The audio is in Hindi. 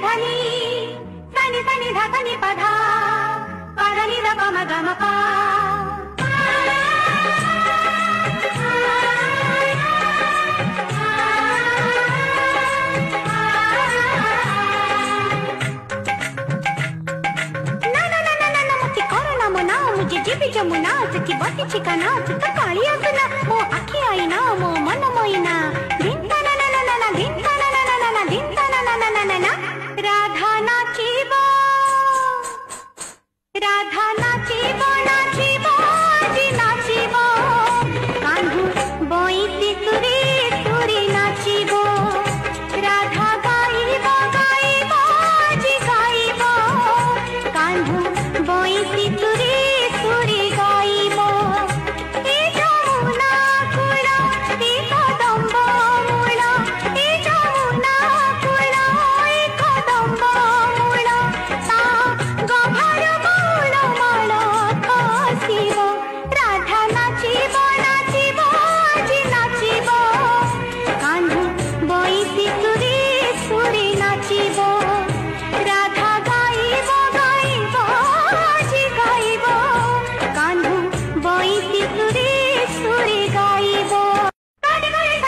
धनी सनि सनि ध सनि पधा पधनि द प म ग म प जीपी जमुना सखी बसी चिकाना चित्त कालिया सुना मो आखी आईना मो मन मोइना दिन तना ना ना ना ना दिन तना ना ना ना ना दिन तना ना ना ना ना ना राधा नाचिबो ना